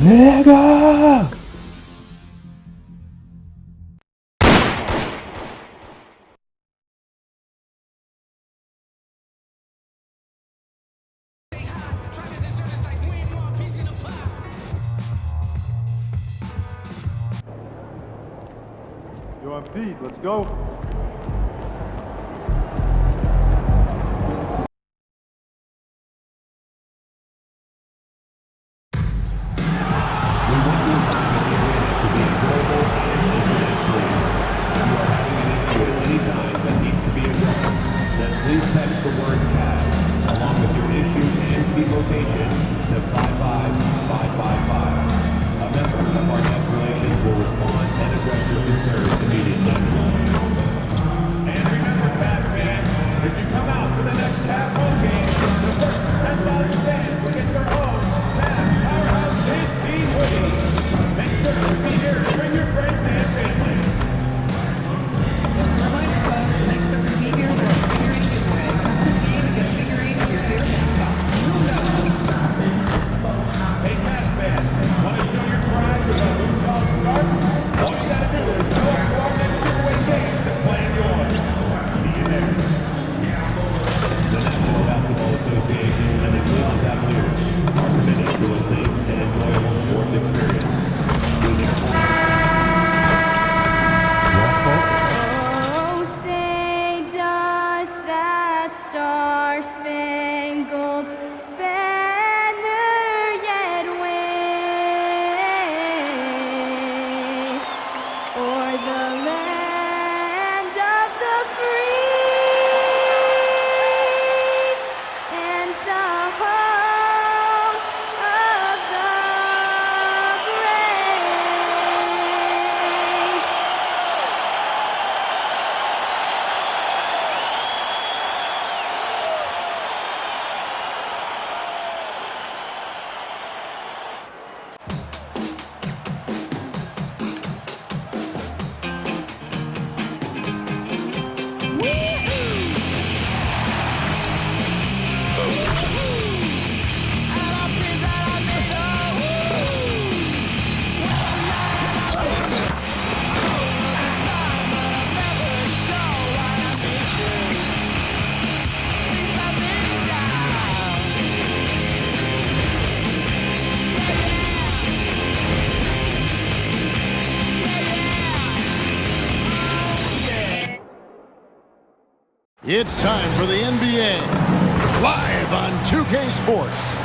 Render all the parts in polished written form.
내가 You're on feed, let's go. Please text the word CAS along with your issue and seat location to 55555. A member of our guest relations will respond and address your concerns immediately. And remember, CAS fans, if you come out for the next CAS home game, the first 10,000 fans will get their own CAS Powerhouse Team hoodie. Make sure to be here to bring your friends and family. Just a reminder, folks, the next 30 figures are figurine giveaway. Come to the game and get a figurine of your favorite mascot. Hey, CAS fans, want to show your pride with a Luke Dog start? All you gotta do is show up to our next giveaway game to claim yours. See you there. The National Basketball Association and the Cleveland Cavaliers are committed to a safe and enjoyable sports experience. Oh, say does that star-spangled banner yet wave o'er the land of the free and the home of the brave? It's time for the NBA, live on 2K Sports.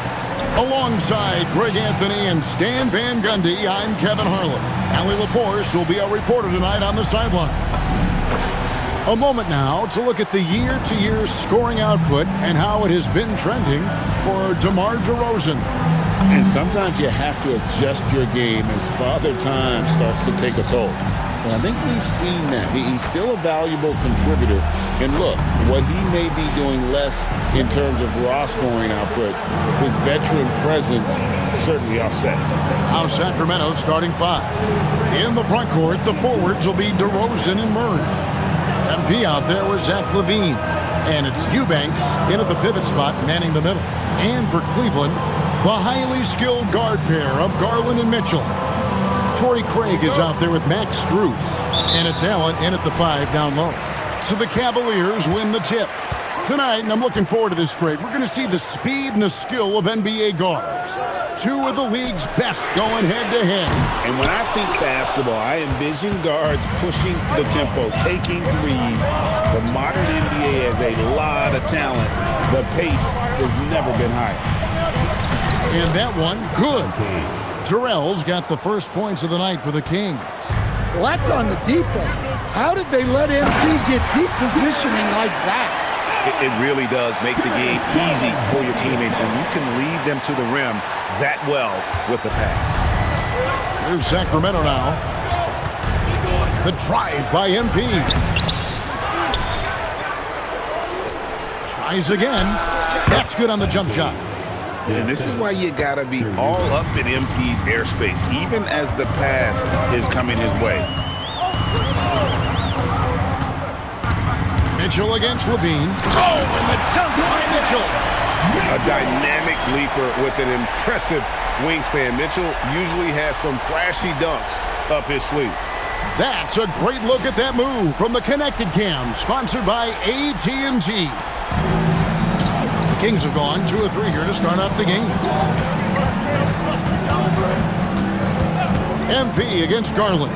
Alongside Greg Anthony and Stan Van Gundy, I'm Kevin Harlan. Allie LaForce will be our reporter tonight on the sideline. A moment now to look at the year-to-year scoring output and how it has been trending for DeMar DeRozan. And sometimes you have to adjust your game as Father Time starts to take a toll. And I think we've seen that. He's still a valuable contributor. And look, what he may be doing less in terms of raw scoring output, his veteran presence certainly offsets. Now Sacramento starting five. In the front court, the forwards will be DeRozan and Murray. MP out there with Zach LaVine. And it's Eubanks in at the pivot spot, manning the middle. And for Cleveland, the highly skilled guard pair of Garland and Mitchell. Torrey Craig is out there with Max Strus. And it's Allen in at the five down low. So the Cavaliers win the tip. Tonight, and I'm looking forward to this break, we're going to see the speed and the skill of NBA guards. Two of the league's best going head-to-head. And when I think basketball, I envision guards pushing the tempo, taking threes. The modern NBA has a lot of talent. The pace has never been higher. And that one, good. Terrell's got the first points of the night for the Kings. Well, that's on the defense. How did they let MP get deep positioning like that? It really does make the game easy for your teammates when you can lead them to the rim that well with the pass. Here's Sacramento now. The drive by MP. Tries again. That's good on the jump shot. And this is why you gotta be all up in MP's airspace, even as the pass is coming his way. Mitchell against LaVine. Oh, and the dunk by Mitchell. A dynamic leaper with an impressive wingspan. Mitchell usually has some flashy dunks up his sleeve. That's a great look at that move from the Connected Cam, sponsored by AT&T. The Kings have gone 2 of 3 here to start out the game. MP against Garland.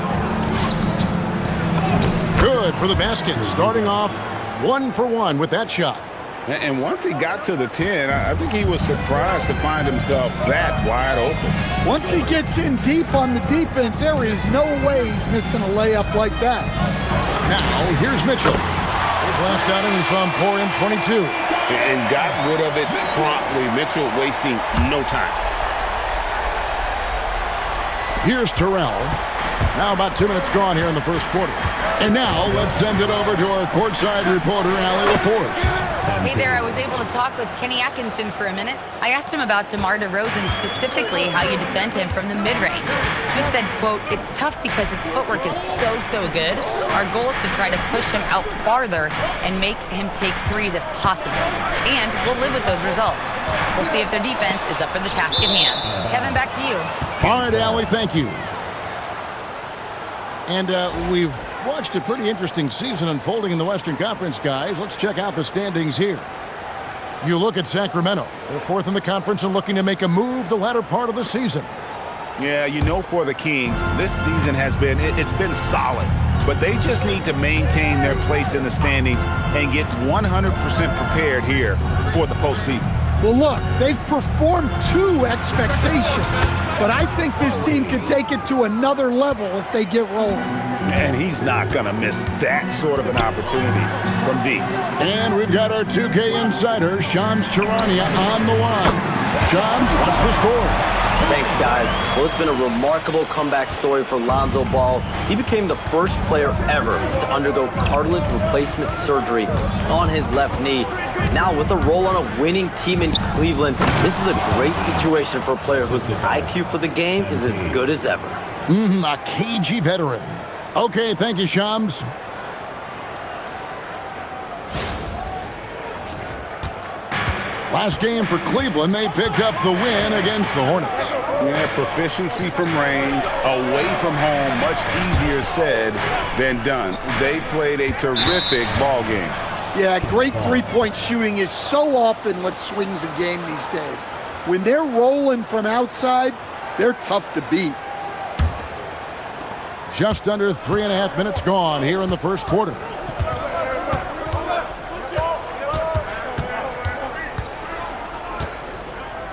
Good for the basket, starting off 1 for 1 with that shot. And once he got to the 10, I think he was surprised to find himself that wide open. Once he gets in deep on the defense, there is no way he's missing a layup like that. Now, here's Mitchell. His last outing, he saw him pour in 22. And got rid of it promptly. Mitchell wasting no time. Here's Terrell. Now about 2 minutes gone here in the first quarter. And now let's send it over to our courtside reporter, Allie LaForce. Hey there, I was able to talk with Kenny Atkinson for a minute. I asked him about DeMar DeRozan, specifically how you defend him from the mid-range. He said, quote, "It's tough because his footwork is so good. Our goal is to try to push him out farther and make him take threes if possible. And we'll live with those results. We'll see if their defense is up for the task at hand." Kevin, back to you. All right, Allie, thank you. And we've watched a pretty interesting season unfolding in the Western Conference, guys. Let's check out the standings here. You look at Sacramento. They're 4th in the conference and looking to make a move the latter part of the season. Yeah, you know, for the Kings, this season has been, it's been solid. But they just need to maintain their place in the standings and get 100% prepared here for the postseason. Well, look, they've performed to expectations, but I think this team can take it to another level if they get rolling. And he's not going to miss that sort of an opportunity from deep. And we've got our 2K insider, Shams Charania, on the line. Shams, what's the score? Thanks, guys. Well, it's been a remarkable comeback story for Lonzo Ball. He became the first player ever to undergo cartilage replacement surgery on his left knee. Now, with a role on a winning team in Cleveland, this is a great situation for a player whose IQ for the game is as good as ever. A cagey veteran. Okay, thank you, Shams. Last game for Cleveland, they picked up the win against the Hornets. Yeah, proficiency from range, away from home, much easier said than done. They played a terrific ball game. Yeah, great three-point shooting is so often what swings a game these days. When they're rolling from outside, they're tough to beat. Just under 3.5 minutes gone here in the first quarter.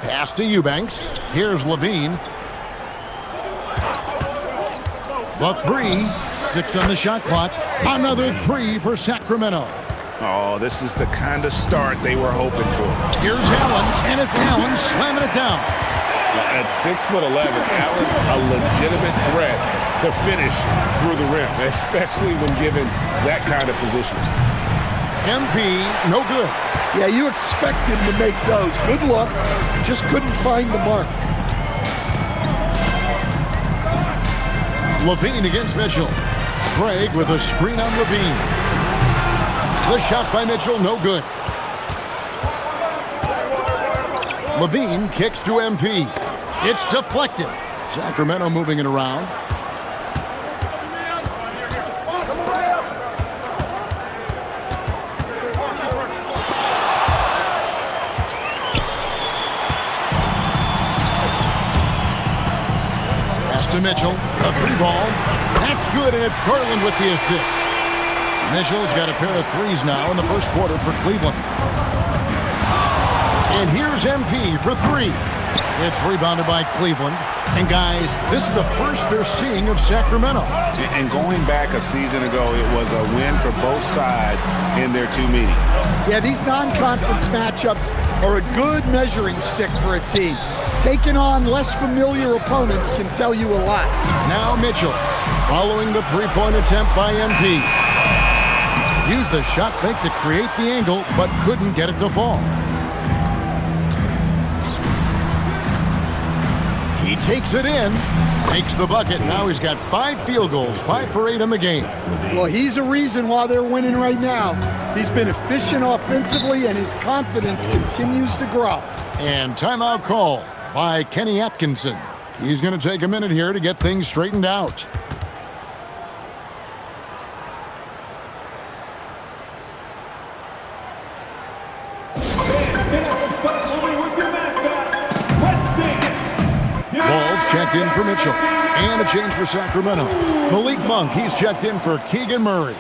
Pass to Eubanks. Here's Levine. The 3, 6 on the shot clock. Another 3 for Sacramento. Oh, this is the kind of start they were hoping for. Here's Allen, and it's Allen slamming it down. At 6'11", Allen, a legitimate threat to finish through the rim, especially when given that kind of position. MP, no good. Yeah, you expect him to make those. Good luck. Just couldn't find the mark. Levine against Mitchell. Craig with a screen on Levine. The shot by Mitchell, no good. Levine kicks to MP. It's deflected. Sacramento moving it around. Pass to Mitchell. A 3 ball. That's good, and it's Garland with the assist. Mitchell's got a pair of 3s now in the first quarter for Cleveland. And here's MP for 3. It's rebounded by Cleveland. And guys, this is the first they're seeing of Sacramento. And going back a season ago, it was a win for both sides in their 2 meetings. Yeah, these non-conference matchups are a good measuring stick for a team. Taking on less familiar opponents can tell you a lot. Now Mitchell, following the 3-point attempt by MP. Used the shot fake to create the angle, but couldn't get it to fall. He takes it in, makes the bucket. Now he's got 5 field goals, 5 for 8 in the game. Well, he's a reason why they're winning right now. He's been efficient offensively, and his confidence continues to grow. And timeout call by Kenny Atkinson. He's going to take a minute here to get things straightened out. Ball's checked in for Mitchell. And a change for Sacramento. Malik Monk, he's checked in for Keegan Murray.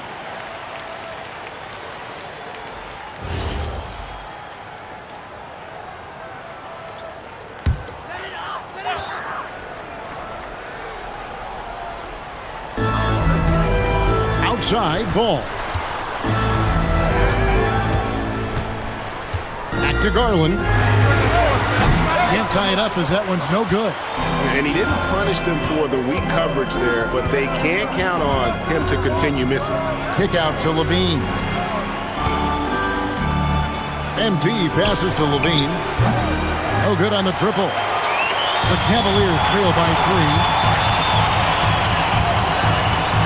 Outside, Ball. Back to Garland. Can't tie it up as that one's no good. And he didn't punish them for the weak coverage there, but they can't count on him to continue missing. Kick out to Levine. MP passes to Levine. No good on the triple. The Cavaliers trail by 3.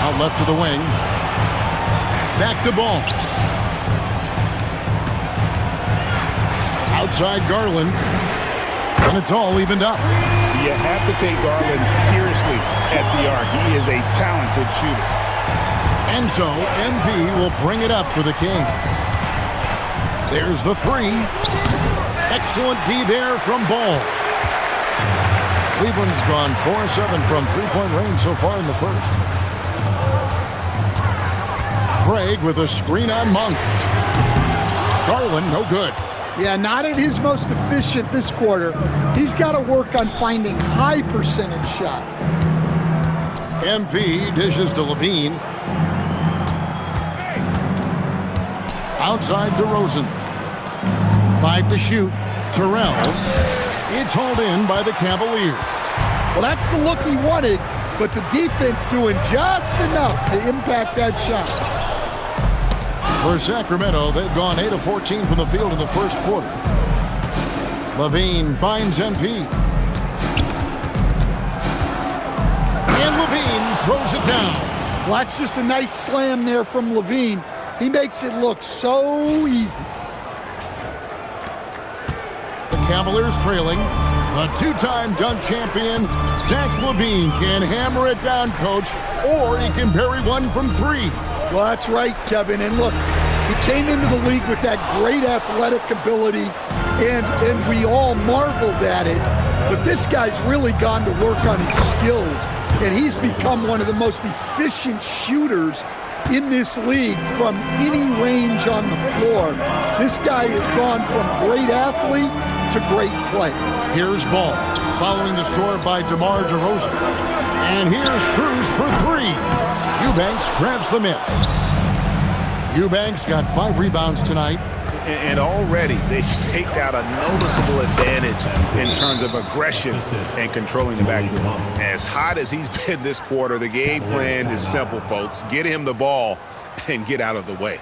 Out left to the wing. Back to Ball. Outside Garland. And it's all evened up. You have to take Garland seriously at the arc. He is a talented shooter. And so MP will bring it up for the Kings. There's the 3. Excellent D there from Ball. Cleveland's gone 4-7 from three-point range so far in the first. Craig with a screen on Monk. Garland, no good. Yeah, not at his most efficient this quarter. He's got to work on finding high percentage shots. MP dishes to Levine. Outside DeRozan. 5 to shoot. Terrell. It's hauled in by the Cavaliers. Well, that's the look he wanted, but the defense doing just enough to impact that shot. For Sacramento, they've gone 8 of 14 from the field in the first quarter. Levine finds MP. And Levine throws it down. Well, that's just a nice slam there from Levine. He makes it look so easy. The Cavaliers trailing. The 2-time dunk champion, Zach Levine, can hammer it down, coach, or he can bury one from 3. Well, that's right, Kevin. And look, he came into the league with that great athletic ability, and we all marveled at it. But this guy's really gone to work on his skills, and he's become one of the most efficient shooters in this league from any range on the floor. This guy has gone from great athlete to great play. Here's Ball, following the score by DeMar DeRozan. And here's Cruz for 3. Eubanks grabs the miss. Eubanks got 5 rebounds tonight. And already they've staked out a noticeable advantage in terms of aggression and controlling the backboard. As hot as he's been this quarter, the game plan is simple, folks. Get him the ball and get out of the way.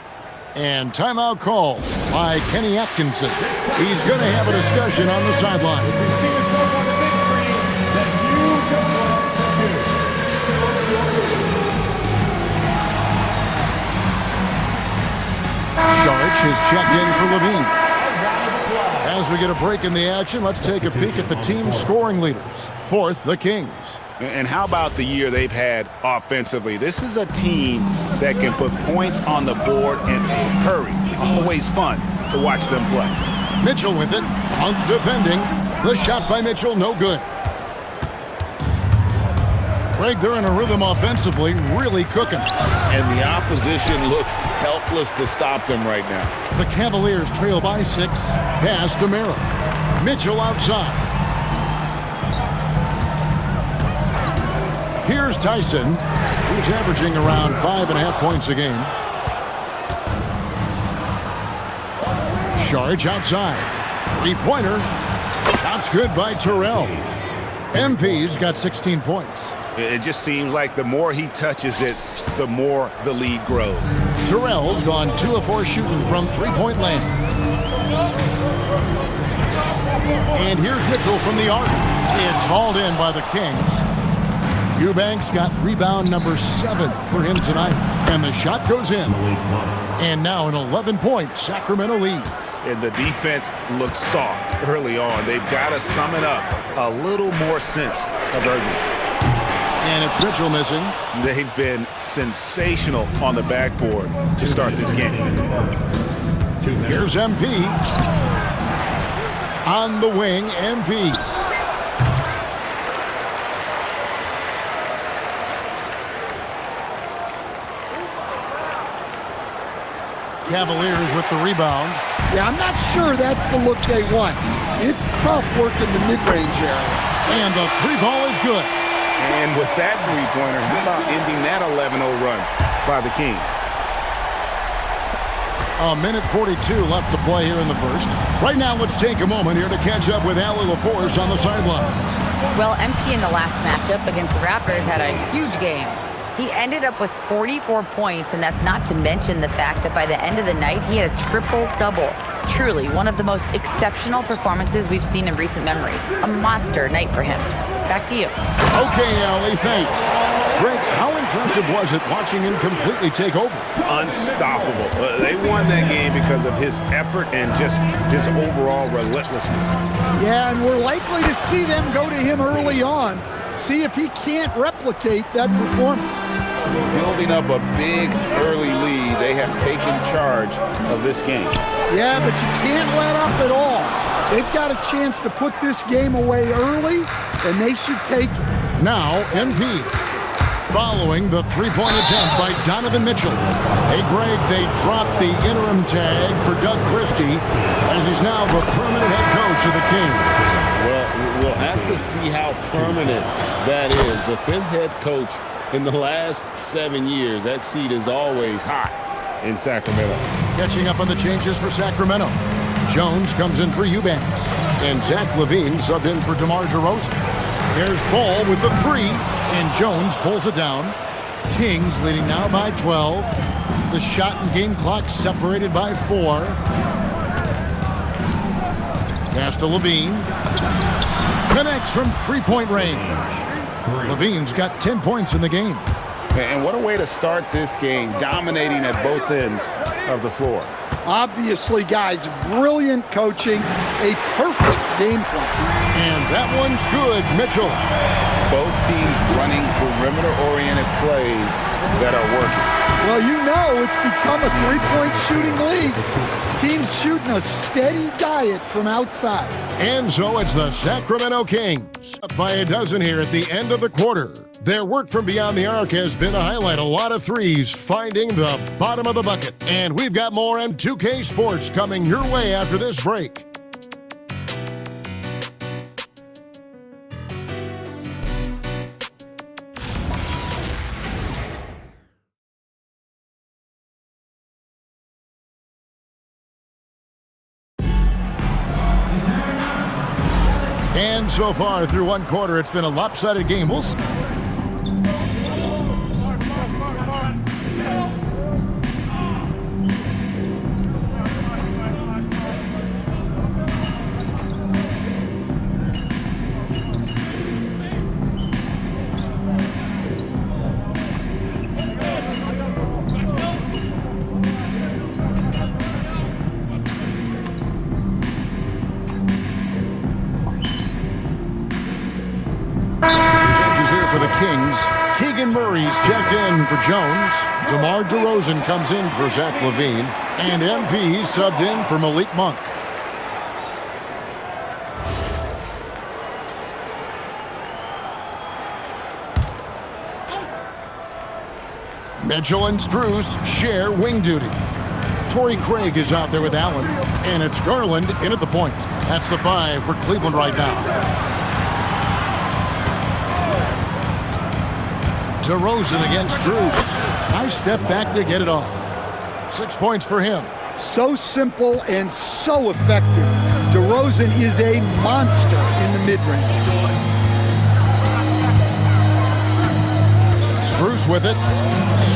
And timeout call by Kenny Atkinson. He's going to have a discussion on the sideline. Sharch is checked in for Levine. As we get a break in the action, let's take a peek at the team's scoring leaders. 4th, the Kings. And how about the year they've had offensively? This is a team that can put points on the board and hurry. Always fun to watch them play. Mitchell with it. Monk defending. The shot by Mitchell, no good. Greg, they're in a rhythm offensively, really cooking. And the opposition looks helpless to stop them right now. The Cavaliers trail by 6. Pass to Merrill. Mitchell outside. Here's Tyson, who's averaging around 5.5 points a game. Sharge outside. 3-pointer. Shot's good by Terrell. MP's got 16 points. It just seems like the more he touches it, the more the lead grows. Terrell's gone 2 of 4 shooting from 3-point land. And here's Mitchell from the arc. It's hauled in by the Kings. Eubanks got rebound number 7 for him tonight. And the shot goes in. And now an 11-point Sacramento lead. And the defense looks soft early on. They've got to sum it up a little more sense of urgency. And it's Mitchell missing. They've been sensational on the backboard to start this game. Here's MP. On the wing, MP. Cavaliers with the rebound. Yeah, I'm not sure that's the look they want. It's tough working the mid-range area. And the 3 ball is good. And with that three-pointer, how about ending that 11-0 run by the Kings? A minute 42 left to play here in the first. Right now, let's take a moment here to catch up with Allie LaForce on the sidelines. Well, MP in the last matchup against the Raptors had a huge game. He ended up with 44 points, and that's not to mention the fact that by the end of the night, he had a triple-double. Truly, one of the most exceptional performances we've seen in recent memory. A monster night for him. Back to you. Okay, Allie, thanks. Greg, how impressive was it watching him completely take over? Unstoppable. They won that game because of his effort and just his overall relentlessness. Yeah, and we're likely to see them go to him early on. See if he can't replicate that performance. Building up a big early lead, they have taken charge of this game. Yeah, but you can't let up at all. They've got a chance to put this game away early, and they should take it. Now, MP. Following the three-point attempt by Donovan Mitchell. Hey, Greg, they dropped the interim tag for Doug Christie as he's now the permanent head coach of the Kings. Well, we'll have to see how permanent that is. The 5th head coach in the last 7 years. That seat is always hot in Sacramento. Catching up on the changes for Sacramento. Jones comes in for Eubanks. And Zach LaVine subbed in for DeMar DeRozan. Here's Ball with the 3, and Jones pulls it down. Kings leading now by 12. The shot and game clock separated by 4. Pass to LaVine. Connects from three-point range. LaVine's got 10 points in the game. And what a way to start this game, dominating at both ends of the floor. Obviously, guys, brilliant coaching, a perfect game plan. And that one's good, Mitchell. Both teams running perimeter-oriented plays that are working. Well, you know it's become a three-point shooting league. Teams shooting a steady diet from outside. And so it's the Sacramento Kings up by a dozen here at the end of the quarter. Their work from beyond the arc has been to highlight a lot of threes, finding the bottom of the bucket. And we've got more M2K Sports coming your way after this break. And so far through one quarter, it's been a lopsided game. We'll see. For the Kings, Keegan Murray's checked in for Jones. DeMar DeRozan comes in for Zach LaVine. And MP subbed in for Malik Monk. Mitchell and Strus share wing duty. Torrey Craig is out there with Allen. And it's Garland in at the point. That's the 5 for Cleveland right now. DeRozan against Strus. Nice step back to get it off. 6 points for him. So simple and so effective. DeRozan is a monster in the mid-range. Strus with it.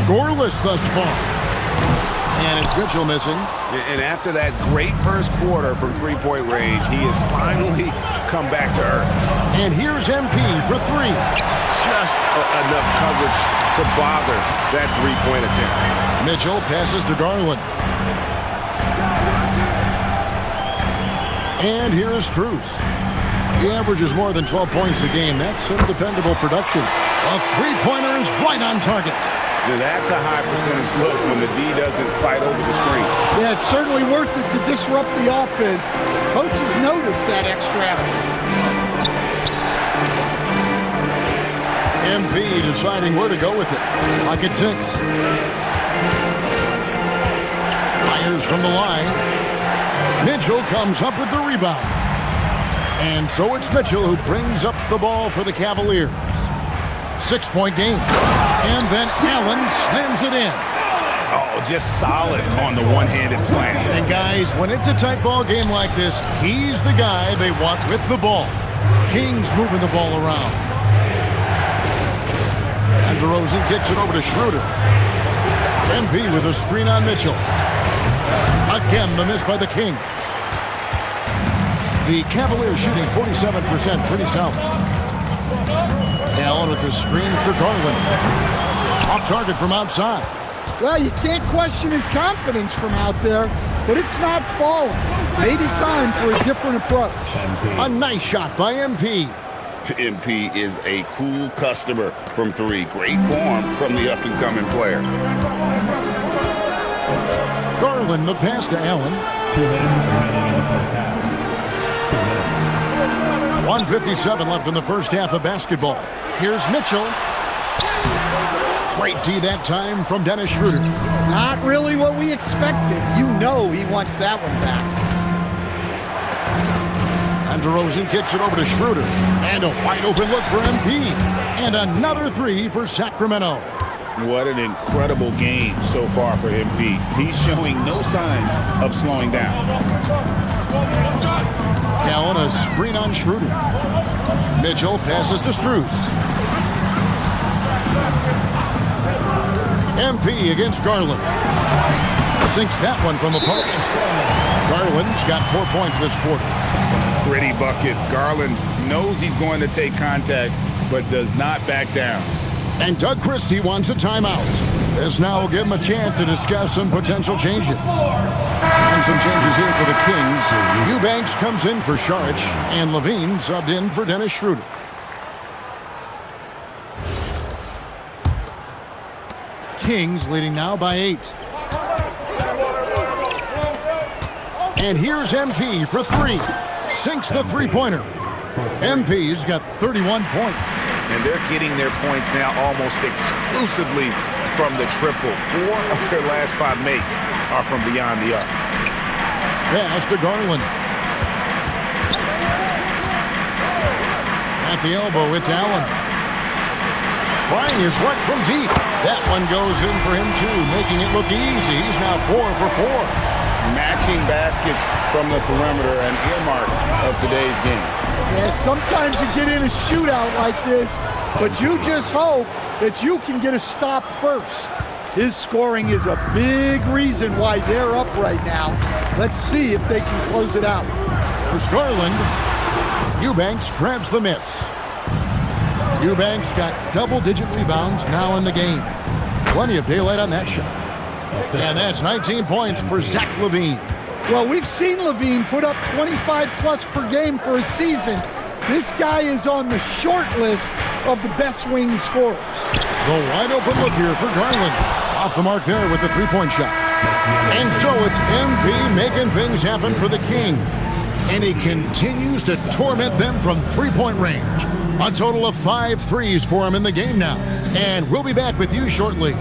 Scoreless thus far. And it's Mitchell missing. And after that great first quarter from three-point range, he has finally come back to earth. And here's MP for three. Just enough coverage to bother that three-point attempt. Mitchell passes to Garland. And here is Strus. He averages more than 12 points a game. That's some dependable production. A three-pointer is right on target. Now that's a high percentage look when the D doesn't fight over the screen. Yeah, it's certainly worth it to disrupt the offense. Coaches notice that extra effort. MP deciding where to go with it. Clock at 6. Fires from the line. Mitchell comes up with the rebound. And so it's Mitchell who brings up the ball for the Cavaliers. 6-point game. And then Allen slams it in. Oh, just solid on the one-handed slam. And guys, when it's a tight ball game like this, he's the guy they want with the ball. Kings moving the ball around. And DeRozan kicks it over to Schroeder. MP with a screen on Mitchell. Again, the miss by the Kings. The Cavaliers shooting 47%, pretty solid. Allen with the screen for Garland. Off target from outside. Well, you can't question his confidence from out there, but it's not falling. Maybe time for a different approach. A nice shot by MP. MP is a cool customer from three. Great form from the up-and-coming player. Garland, the pass to Allen. 2 minutes remaining in the first half. 2 minutes. 1:57 left in the first half of basketball. Here's Mitchell. Great D that time from Dennis Schroeder. Not really what we expected. You know he wants that one back. And DeRozan kicks it over to Schroeder. And a wide open look for MP. And another three for Sacramento. What an incredible game so far for MP. He's showing no signs of slowing down. Allen, a screen on Schroeder. Mitchell passes to Strus. MP against Garland. Sinks that one from the post. Garland's got 4 points this quarter. Gritty bucket. Garland knows he's going to take contact, but does not back down. And Doug Christie wants a timeout. This now will give him a chance to discuss some potential changes. And some changes here for the Kings. Eubanks comes in for Saric, and Levine subbed in for Dennis Schroeder. Kings leading now by 8. And here's MP for three. Sinks the three-pointer. MP's got 31 points. And they're getting their points now almost exclusively from the triple. 4 of their last 5 makes are from beyond the arc. Pass to Garland. At the elbow, it's Allen. Trying his luck from deep. That one goes in for him, too, making it look easy. He's now 4 for 4. Matching baskets from the perimeter, an earmark of today's game. Yeah, sometimes you get in a shootout like this, but you just hope that you can get a stop first. His scoring is a big reason why they're up right now. Let's see if they can close it out. Here's Garland. Eubanks grabs the miss. Eubanks got double-digit rebounds now in the game. Plenty of daylight on that shot. And that's 19 points for Zach LaVine. Well, we've seen LaVine put up 25-plus per game for a season. This guy is on the short list of the best wing scorers. The wide-open look here for Garland. Off the mark there with the three-point shot. And so it's MP making things happen for the Kings. And he continues to torment them from three-point range. A total of 5 threes for him in the game now. And we'll be back with you shortly.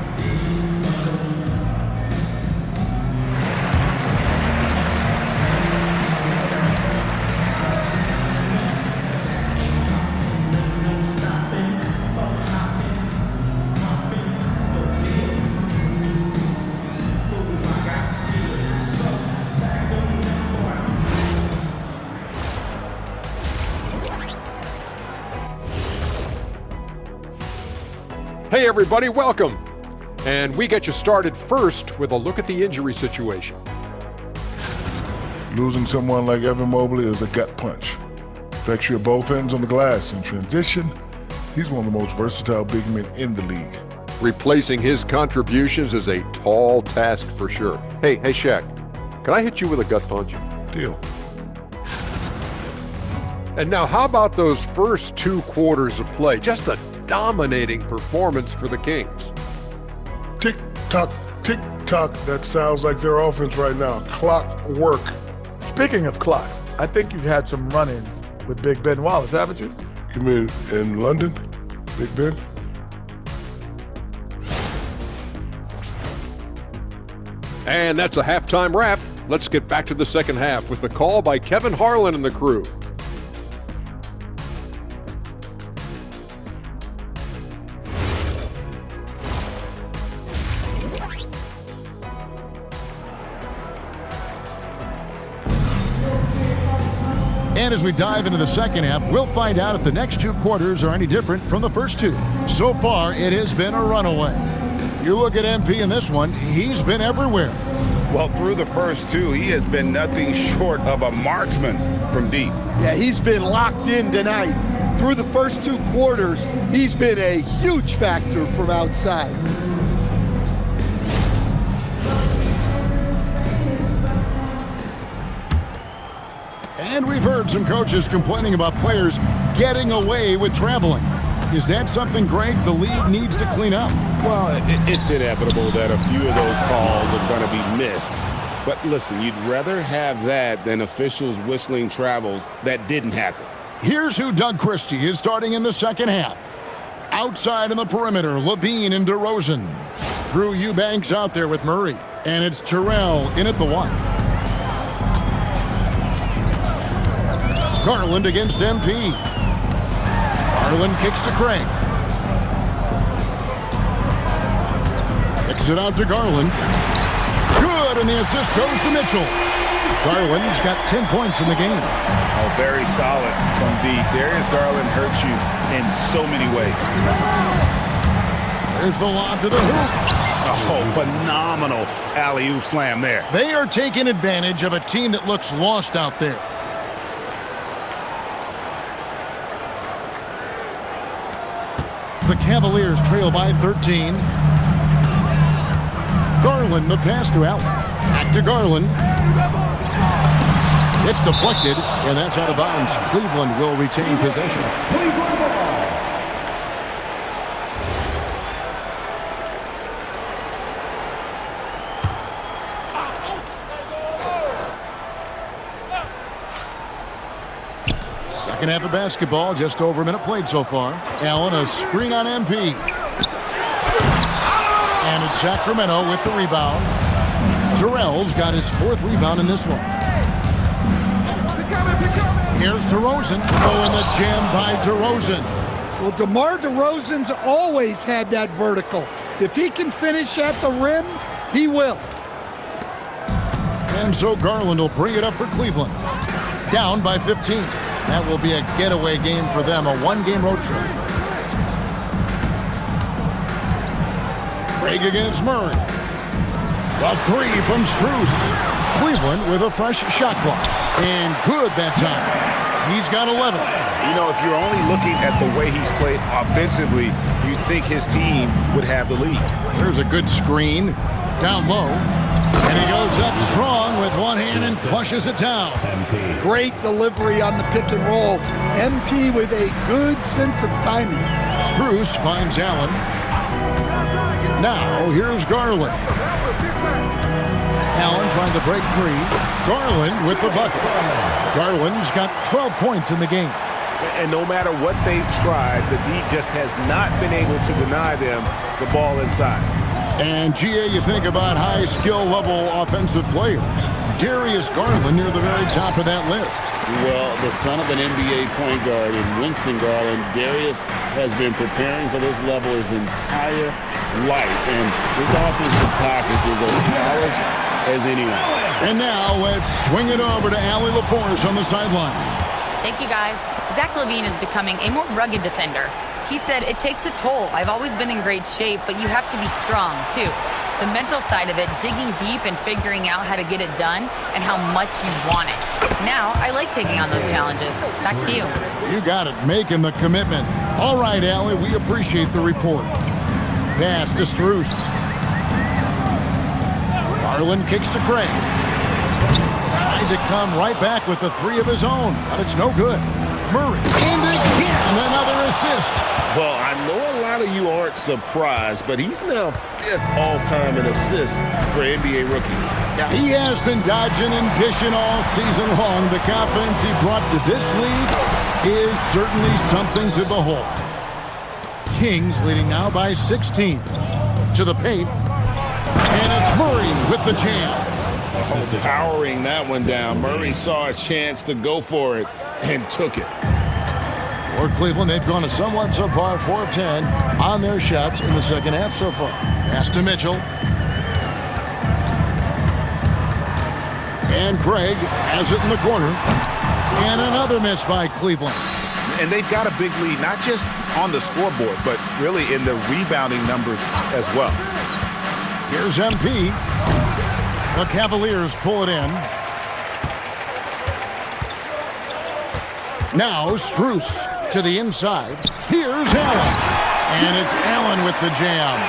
Hey everybody, welcome. And we get you started first with a look at the injury situation. Losing someone like Evan Mobley is a gut punch. Affects you at both ends on the glass. In transition, he's one of the most versatile big men in the league. Replacing his contributions is a tall task for sure. Hey, Shaq, can I hit you with a gut punch? Deal. And now how about those first 2 quarters of play? Just a dominating performance for the Kings. Tick-tock, tick-tock. That sounds like their offense right now. Clockwork. Speaking of clocks, I think you've had some run-ins with Big Ben Wallace, haven't you? You mean in London, Big Ben? And that's a halftime wrap. Let's get back to the second half with the call by Kevin Harlan and the crew. And as we dive into the second half, we'll find out if the next 2 quarters are any different from the first 2. So far, it has been a runaway. You look at MP in this one, he's been everywhere. Well, through the first 2, he has been nothing short of a marksman from deep. Yeah, he's been locked in tonight. Through the first 2 quarters, he's been a huge factor from outside. And we've heard some coaches complaining about players getting away with traveling. Is that something, Greg, the league needs to clean up? Well, it's inevitable that a few of those calls are going to be missed. But listen, you'd rather have that than officials whistling travels that didn't happen. Here's who Doug Christie is starting in the second half. Outside in the perimeter, Levine and DeRozan. Drew Eubanks out there with Murray. And it's Terrell in at the 1. Garland against MP. Garland kicks to Craig. Kicks it out to Garland. Good, and the assist goes to Mitchell. Garland's got 10 points in the game. Oh, very solid from deep. Darius Garland hurts you in so many ways. There's the lob to the hoop. Oh, phenomenal alley-oop slam there. They are taking advantage of a team that looks lost out there. The Cavaliers trail by 13. Garland, the pass to Allen. Back to Garland. It's deflected, and that's out of bounds. Cleveland will retain possession. Second half of basketball, just over a minute played so far. Allen, a screen on MP. And it's Sacramento with the rebound. Terrell's got his 4th rebound in this one. Here's DeRozan. Oh, and the jam by DeRozan. Well, DeMar DeRozan's always had that vertical. If he can finish at the rim, he will. And so Garland will bring it up for Cleveland. Down by 15. That will be a getaway game for them, a 1-game road trip. Craig against Murray. A 3 from Strus. Cleveland with a fresh shot clock. And good that time. He's got 11. You know, if you're only looking at the way he's played offensively, you'd think his team would have the lead. There's a good screen. Down low. And he goes up strong with one hand and flushes it down. Great delivery on the pick and roll. MP with a good sense of timing. Strus finds Allen. Now here's Garland. Allen trying to break free. Garland with the bucket. Garland's got 12 points in the game. And no matter what they've tried, the D just has not been able to deny them the ball inside. And, GA, you think about high skill level offensive players. Darius Garland near the very top of that list. Well, the son of an NBA point guard in Winston Garland, Darius has been preparing for this level his entire life. And his offensive package is as polished as anyone. And now let's swing it over to Allie LaForce on the sideline. Thank you, guys. Zach LaVine is becoming a more rugged defender. He said, it takes a toll. I've always been in great shape, but you have to be strong, too. The mental side of it, digging deep and figuring out how to get it done and how much you want it. Now, I like taking on those challenges. Back to you. You got it, making the commitment. All right, Allie, we appreciate the report. Pass to Struce. Garland kicks to Craig. Tried to come right back with the three of his own, but it's no good. Murray, and again, another assist. Well, I know a lot of you aren't surprised, but he's now 5th all-time in assists for NBA rookies. Yeah, he has been dodging and dishing all season long. The confidence he brought to this league is certainly something to behold. Kings leading now by 16. To the paint. And it's Murray with the jam. Powering that one down. Murray saw a chance to go for it and took it. For Cleveland, they've gone a somewhat subpar 4 of 10 on their shots in the second half so far. Pass to Mitchell. And Craig has it in the corner. And another miss by Cleveland. And they've got a big lead, not just on the scoreboard, but really in the rebounding numbers as well. Here's MP. The Cavaliers pull it in. Now Struce to the inside. Here's Allen. And it's Allen with the jam.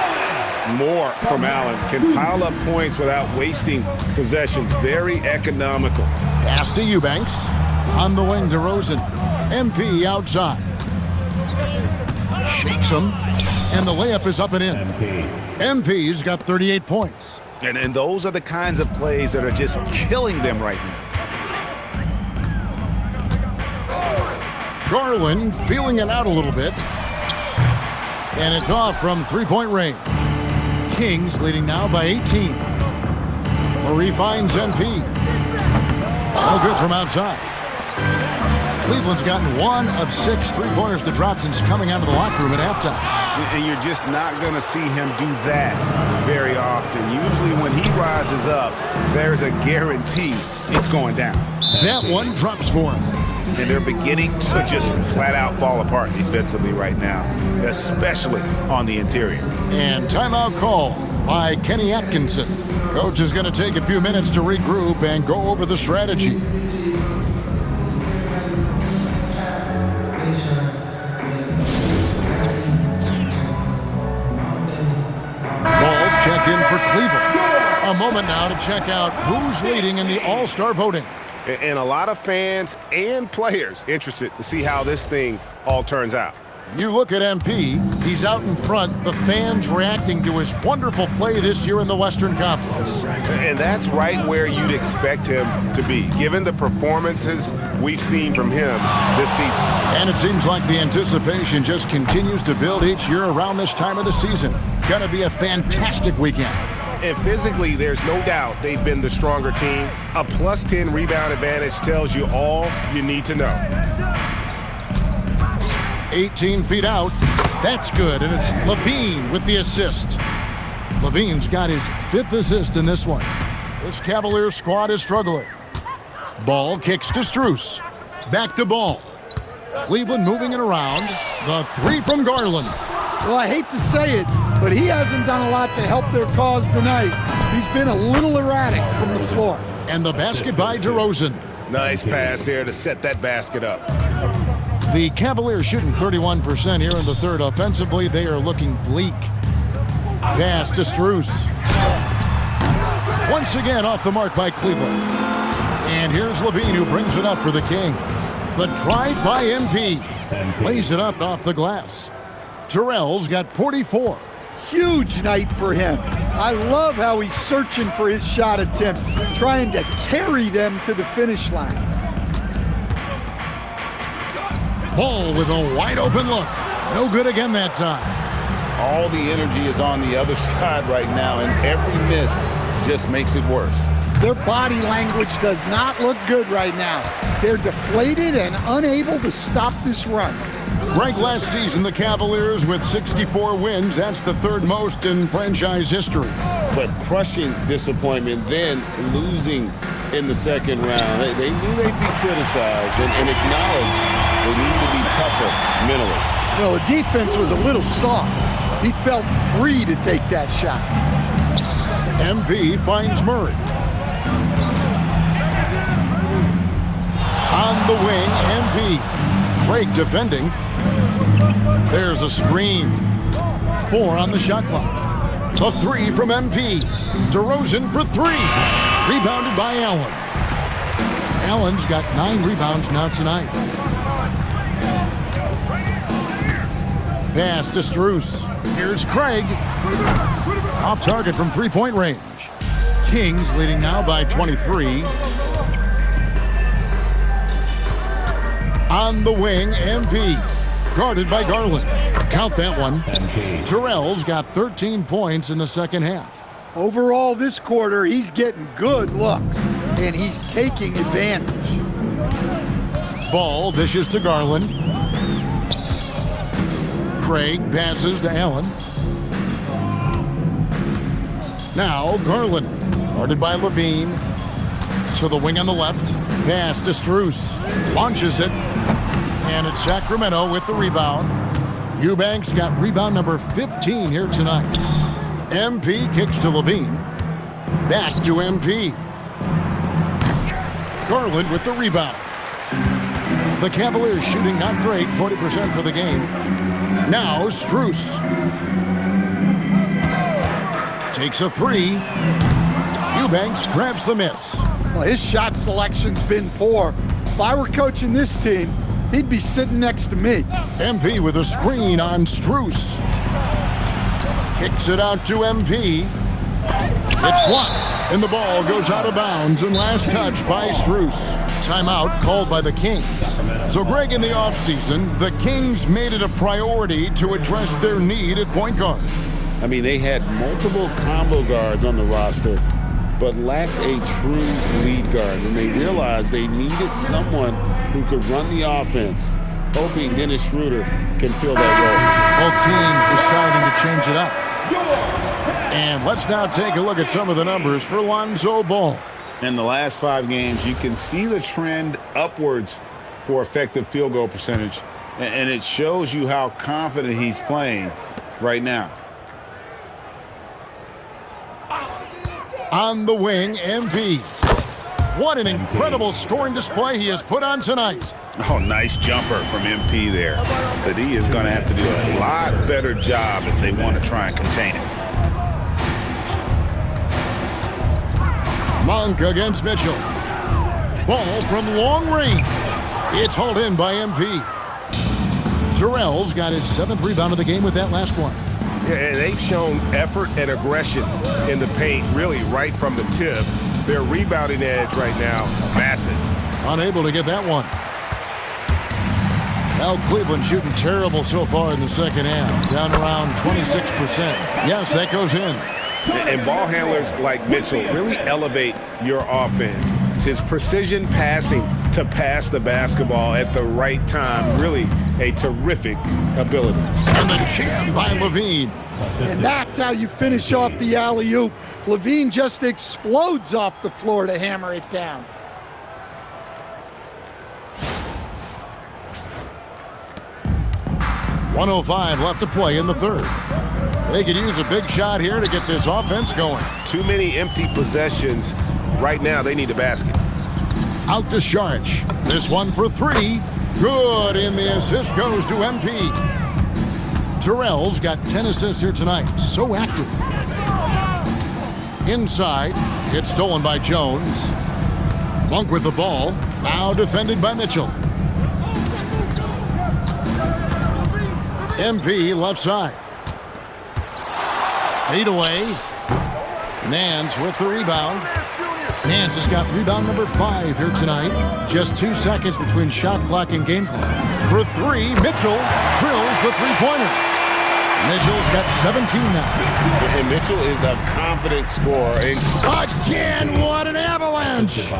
More from Allen. Can pile up points without wasting possessions. Very economical. Pass to Eubanks. On the wing, DeRozan. MP outside. Shakes him. And the layup is up and in. MP's got 38 points. And those are the kinds of plays that are just killing them right now. Garland feeling it out a little bit. And it's off from three-point range. Kings leading now by 18. Murray finds MP. No good from outside. Cleveland's gotten 1 of 6 three-pointers to drop since coming out of the locker room at halftime. And you're just not going to see him do that very often. Usually when he rises up, there's a guarantee it's going down. That one drops for him. And they're beginning to just flat out fall apart defensively right now, especially on the interior. And timeout call by Kenny Atkinson. Coach is going to take a few minutes to regroup and go over the strategy. Ball's checked in for Cleveland. A moment now to check out who's leading in the All-Star voting. And a lot of fans and players interested to see how this thing all turns out. You look at MP, he's out in front, the fans reacting to his wonderful play this year in the Western Conference. And that's right where you'd expect him to be, given the performances we've seen from him this season. And it seems like the anticipation just continues to build each year around this time of the season. Gonna be a fantastic weekend. And physically, there's no doubt they've been the stronger team. A plus 10 rebound advantage tells you all you need to know. 18 feet out. That's good, and it's Levine with the assist. Levine's got his 5th assist in this one. This Cavaliers squad is struggling. Ball kicks to Struce. Back to Ball. Cleveland moving it around. The 3 from Garland. Well, I hate to say it, but he hasn't done a lot to help their cause tonight. He's been a little erratic from the floor. And the basket by DeRozan. Nice pass there to set that basket up. The Cavaliers shooting 31% here in the third. Offensively, they are looking bleak. Pass to Struce. Once again off the mark by Cleveland. And here's Levine who brings it up for the Kings. The drive by MP. Lays it up off the glass. Terrell's got 44. Huge night for him. I love how he's searching for his shot attempts, trying to carry them to the finish line. Ball with a wide open look. No good again that time. All the energy is on the other side right now, and every miss just makes it worse. Their body language does not look good right now. They're deflated and unable to stop this run. Greg, last season, the Cavaliers with 64 wins. That's the 3rd most in franchise history. But crushing disappointment, then losing in the second round. They knew they'd be criticized and acknowledged they need to be tougher mentally. Well, the defense was a little soft. He felt free to take that shot. MP finds Murray. On the wing, MP. Craig defending. There's a screen. 4 on the shot clock. A 3 from MP. DeRozan for 3. Rebounded by Allen. Allen's got 9 rebounds now tonight. Pass to Strus. Here's Craig. Off target from three-point range. Kings leading now by 23. On the wing, MP. Guarded by Garland. Count that one. Terrell's got 13 points in the second half. Overall, this quarter, he's getting good looks, and he's taking advantage. Ball dishes to Garland. Craig passes to Allen. Now Garland, guarded by Levine. To the wing on the left. Pass to Strus. Launches it. And it's Sacramento with the rebound. Eubanks got rebound number 15 here tonight. MP kicks to Levine. Back to MP. Garland with the rebound. The Cavaliers shooting not great, 40% for the game. Now Strus. Takes a 3. Eubanks grabs the miss. Well, his shot selection's been poor. If I were coaching this team, he'd be sitting next to me. MP with a screen on Strus. Kicks it out to MP. It's blocked, and the ball goes out of bounds, and last touch by Strus. Timeout called by the Kings. So, Greg, in the offseason, the Kings made it a priority to address their need at point guard. I mean, they had multiple combo guards on the roster, but lacked a true lead guard, and they realized they needed someone who could run the offense, hoping Dennis Schroeder can fill that role. Both teams deciding to change it up. And let's now take a look at some of the numbers for Lonzo Ball. In the last 5 games, you can see the trend upwards for effective field goal percentage, and it shows you how confident he's playing right now. On the wing, MP. What an incredible scoring display he has put on tonight. Oh, nice jumper from MP there. But he is going to have to do a lot better job if they want to try and contain it. Monk against Mitchell. Ball from long range. It's hauled in by MP. Terrell's got his 7th rebound of the game with that last one. Yeah, they've shown effort and aggression in the paint, really right from the tip. Their rebounding edge right now, massive. Unable to get that one. Now Cleveland shooting terrible so far in the second half, down around 26%. Yes, that goes in. And ball handlers like Mitchell really elevate your offense. It's his precision passing to pass the basketball at the right time, really a terrific ability. And the jam by Levine. And that's how you finish off the alley-oop. Levine just explodes off the floor to hammer it down. .105 left to play in the third. They could use a big shot here to get this offense going. Too many empty possessions. Right now, they need a basket. Out to Sharch. This one for 3. Good, and the assist goes to MP. Terrell's got 10 assists here tonight. So active. Inside. It's stolen by Jones. Monk with the ball. Now defended by Mitchell. MP left side. Fade away. Nance with the rebound. Nance has got rebound number 5 here tonight. Just 2 seconds between shot clock and game clock. For 3, Mitchell drills the three-pointer. Mitchell's got 17 now. And Mitchell is a confident scorer. And again, what an avalanche!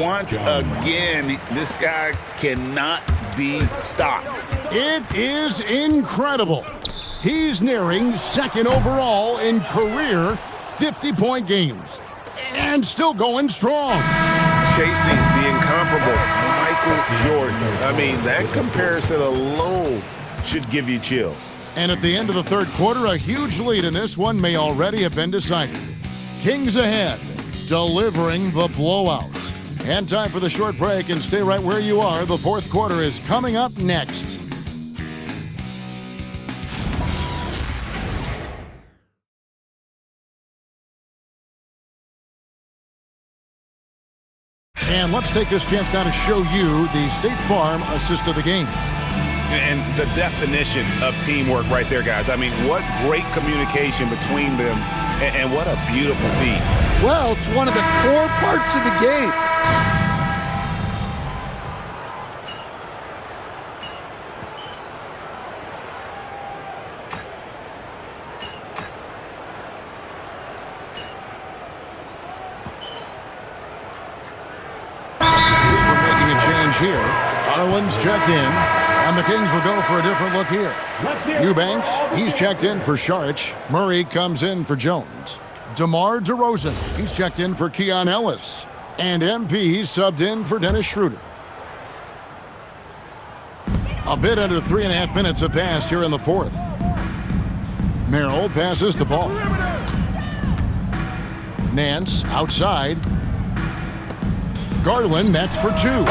Once again, this guy cannot be stopped. It is incredible. He's nearing 2nd overall in career 50-point games. And still going strong. Chasing the incomparable Michael Jordan. I mean, that comparison alone should give you chills. And at the end of the third quarter, a huge lead in this one may already have been decided. Kings ahead, delivering the blowout. And time for the short break, and stay right where you are. The fourth quarter is coming up next. And let's take this chance now to show you the State Farm assist of the game. And the definition of teamwork right there, guys. I mean, what great communication between them, and what a beautiful feat. Well, it's one of the core parts of the game. Here, Garland's checked in, and the Kings will go for a different look here. Eubanks, he's checked in for Sharich. Murray comes in for Jones. DeMar DeRozan, he's checked in for Keon Ellis. And MP subbed in for Dennis Schroeder. A bit under 3.5 minutes have passed here in the fourth. Merrill passes to Ball. Nance outside. Garland, that's for two.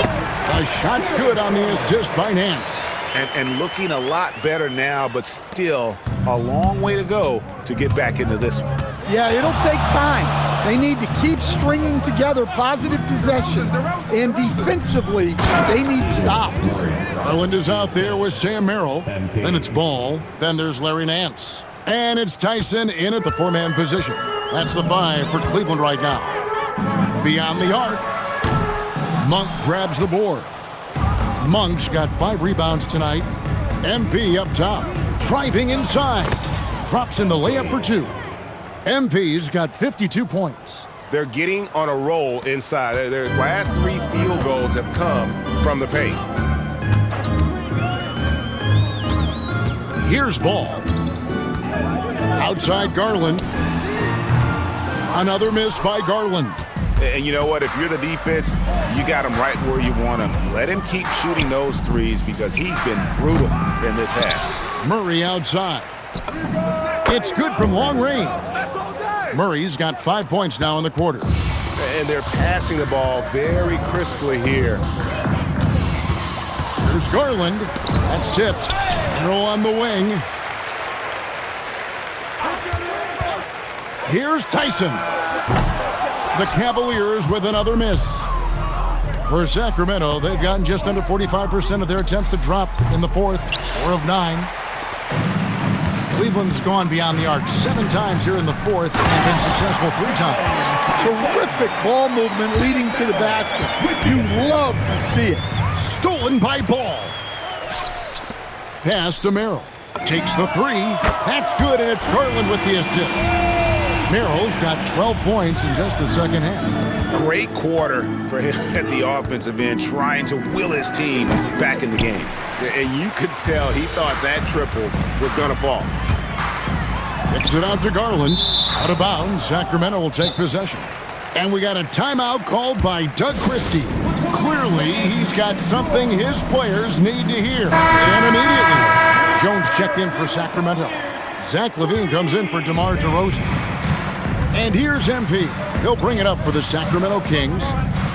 The shot's good on the assist by Nance. And looking a lot better now, but still a long way to go to get back into this one. Yeah, it'll take time. They need to keep stringing together positive possessions. And defensively, they need stops. Garland is out there with Sam Merrill. Then it's Ball. Then there's Larry Nance. And it's Tyson in at the four-man position. That's the 5 for Cleveland right now. Beyond the arc. Monk grabs the board. Monk's got 5 rebounds tonight. MP up top, driving inside. Drops in the layup for 2. MP's got 52 points. They're getting on a roll inside. Their last 3 field goals have come from the paint. Here's Ball. Outside Garland. Another miss by Garland. And you know what? If you're the defense, you got him right where you want him. Let him keep shooting those threes because he's been brutal in this half. Murray outside. It's good from long range. Murray's got 5 points now in the quarter. And they're passing the ball very crisply here. There's Garland. That's tipped. Throw on the wing. Here's Tyson. The Cavaliers with another miss. For Sacramento, they've gotten just under 45% of their attempts to drop in the fourth, 4 of 9. Cleveland's gone beyond the arc 7 times here in the fourth and been successful 3 times. Terrific ball movement leading to the basket. You love to see it. Stolen by Ball. Pass to Merrill. Takes the 3. That's good, and it's Garland with the assist. Merrill's got 12 points in just the second half. Great quarter for him at the offensive end, trying to will his team back in the game. And you could tell he thought that triple was going to fall. Kicks it out to Garland. Out of bounds, Sacramento will take possession. And we got a timeout called by Doug Christie. Clearly, he's got something his players need to hear. And immediately, Jones checked in for Sacramento. Zach LaVine comes in for DeMar DeRozan. And here's MP. He'll bring it up for the Sacramento Kings.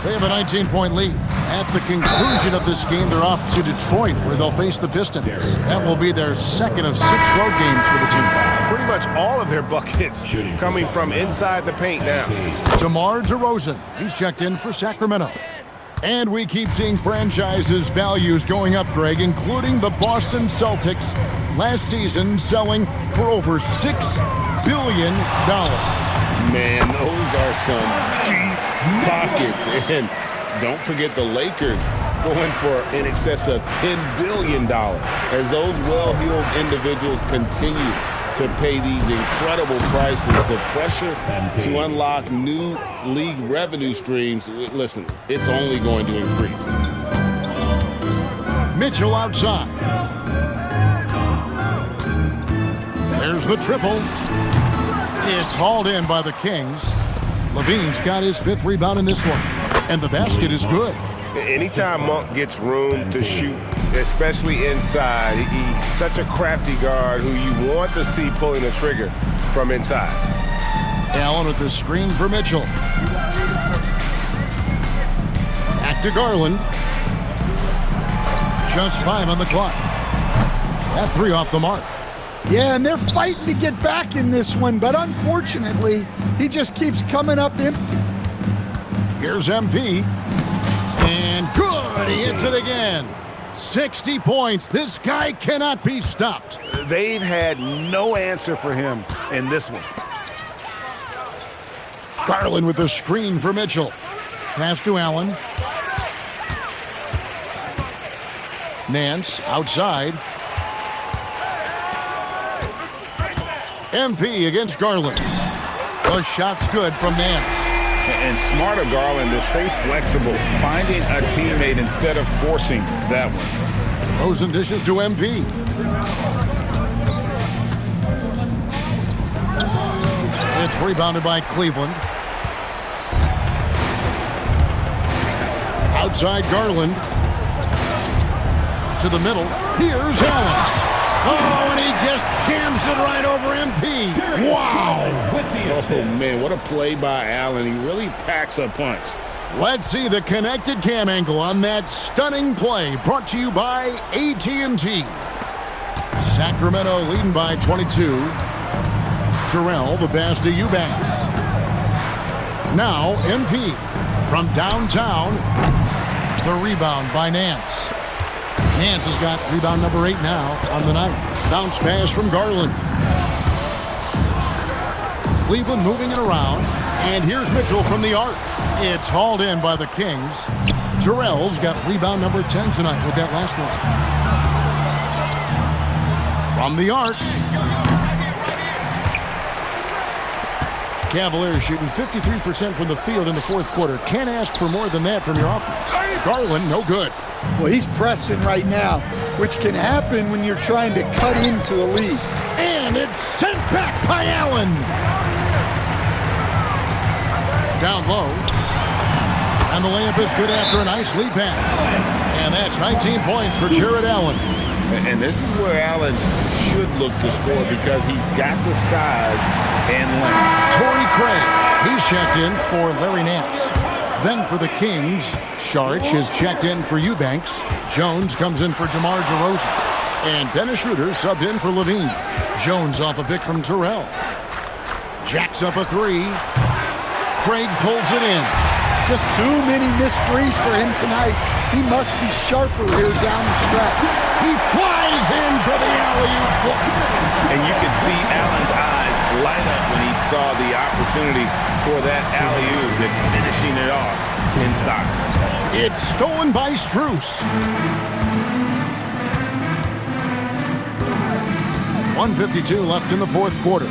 They have a 19-point lead. At the conclusion of this game, they're off to Detroit, where they'll face the Pistons. That will be their second of 6 road games for the team. Pretty much all of their buckets coming from inside the paint now. DeMar DeRozan, he's checked in for Sacramento. And we keep seeing franchises' values going up, Greg, including the Boston Celtics last season selling for over $6 billion. Man, those are some deep pockets. And don't forget the Lakers going for in excess of $10 billion as those well-heeled individuals continue to pay these incredible prices. The pressure to unlock new league revenue streams, listen, it's only going to increase. Mitchell outside. There's the triple. It's hauled in by the Kings. LaVine's got his 5th rebound in this one. And the basket is good. Anytime Monk gets room to shoot, especially inside, he's such a crafty guard who you want to see pulling the trigger from inside. Allen with the screen for Mitchell. Back to Garland. Just 5 on the clock. That 3 off the mark. Yeah, and they're fighting to get back in this one, but unfortunately, he just keeps coming up empty. Here's MP. And good, he hits it again. 60 points. This guy cannot be stopped. They've had no answer for him in this one. Garland with the screen for Mitchell. Pass to Allen. Nance outside. MP against Garland. The shot's good from Nance. And smarter Garland to stay flexible, finding a teammate instead of forcing that one. Rosen dishes to MP. It's rebounded by Cleveland. Outside Garland. To the middle. Here's Allen. Oh, and he just jams it right over MP. Wow. Oh, man, what a play by Allen. He really packs a punch. Let's see the connected cam angle on that stunning play, brought to you by AT&T. Sacramento leading by 22. Terrell, the pass to Eubanks. Now MP from downtown. The rebound by Nance. Nance has got rebound number 8 now on the night. Bounce pass from Garland. Cleveland moving it around. And here's Mitchell from the arc. It's hauled in by the Kings. Terrell's got rebound number 10 tonight with that last one. From the arc. Cavaliers shooting 53% from the field in the fourth quarter. Can't ask for more than that from your offense. Garland, no good. Well, he's pressing right now, which can happen when you're trying to cut into a lead. And it's sent back by Allen. Down low. And the layup is good after a nice lead pass. And that's 19 points for Jared Allen. And this is where Allen should look to score because he's got the size and length. Torrey Craig, he's checked in for Larry Nance. Then for the Kings, Sharch is checked in for Eubanks. Jones comes in for DeMar DeRozan. And Dennis Schroeder subbed in for Levine. Jones off a pick from Terrell. Jacks up a 3. Craig pulls it in. Just too many missed threes for him tonight. He must be sharper here down the stretch. He flies in for the alley-oop. And you can see Allen's eyes light up when he saw the opportunity for that alley-oop and finishing it off in style. It's stolen by Strus. 1:52 left in the fourth quarter.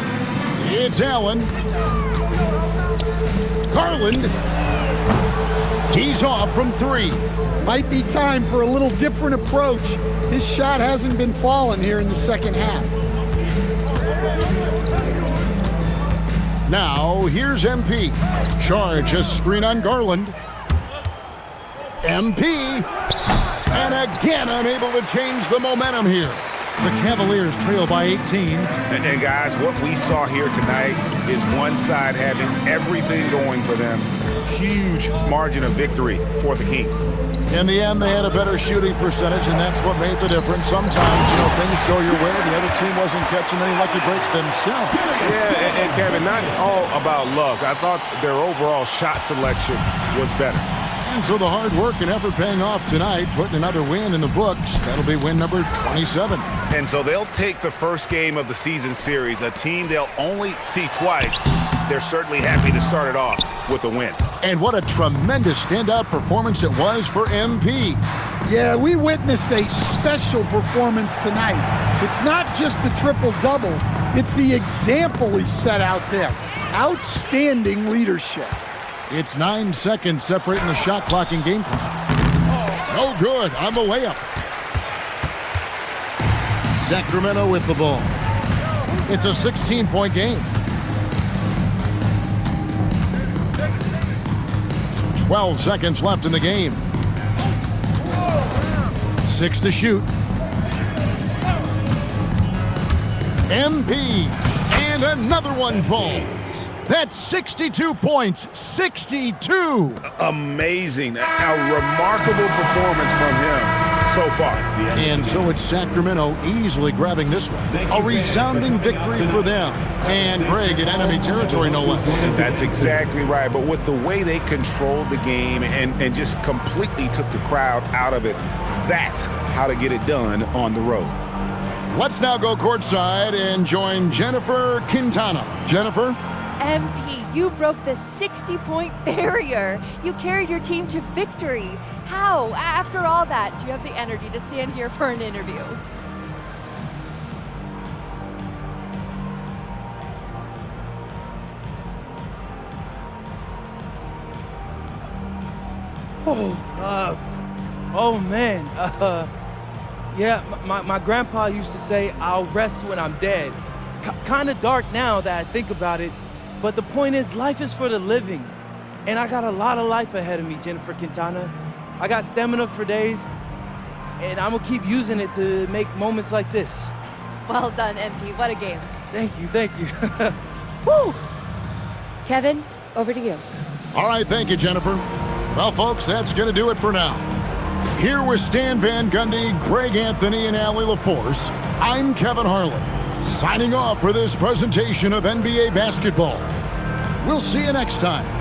It's Allen. Garland. He's off from 3. Might be time for a little different approach. His shot hasn't been falling here in the second half. Now, here's MP. Charge a screen on Garland. MP. And again, unable to change the momentum here. The Cavaliers trail by 18. And guys, what we saw here tonight is one side having everything going for them. Huge margin of victory for the Kings. In the end, they had a better shooting percentage, and that's what made the difference. Sometimes, things go your way. The other team wasn't catching any lucky breaks themselves. Yeah, and Kevin, not all about luck. I thought their overall shot selection was better. And so the hard work and effort paying off tonight, putting another win in the books. That'll be win number 27. And so they'll take the first game of the season series, a team they'll only see twice. They're certainly happy to start it off with a win. And what a tremendous standout performance it was for MP. Yeah, we witnessed a special performance tonight. It's not just the triple-double, it's the example he set out there. Outstanding leadership. It's 9 seconds separating the shot clock and game clock. No good on the layup. Sacramento with the ball. It's a 16-point game. 12 seconds left in the game. 6 to shoot. MP. And another one falls. That's 62 points. 62. Amazing. A remarkable performance from him so far. And so it's Sacramento easily grabbing this one. A resounding victory for them. And Greg in enemy territory, no less. That's exactly right. But with the way they controlled the game and just completely took the crowd out of it, that's how to get it done on the road. Let's now go courtside and join Jennifer Quintana. Jennifer? MP, you broke the 60-point barrier. You carried your team to victory. How? After all that, do you have the energy to stand here for an interview? Oh man. Yeah, my grandpa used to say, I'll rest when I'm dead. Kind of dark now that I think about it, but the point is, life is for the living. And I got a lot of life ahead of me, Jennifer Quintana. I got stamina for days, and I'm gonna keep using it to make moments like this. Well done, MP. What a game. Thank you. Woo! Kevin, over to you. All right, thank you, Jennifer. Well, folks, that's going to do it for now. Here with Stan Van Gundy, Greg Anthony, and Allie LaForce, I'm Kevin Harlan, signing off for this presentation of NBA basketball. We'll see you next time.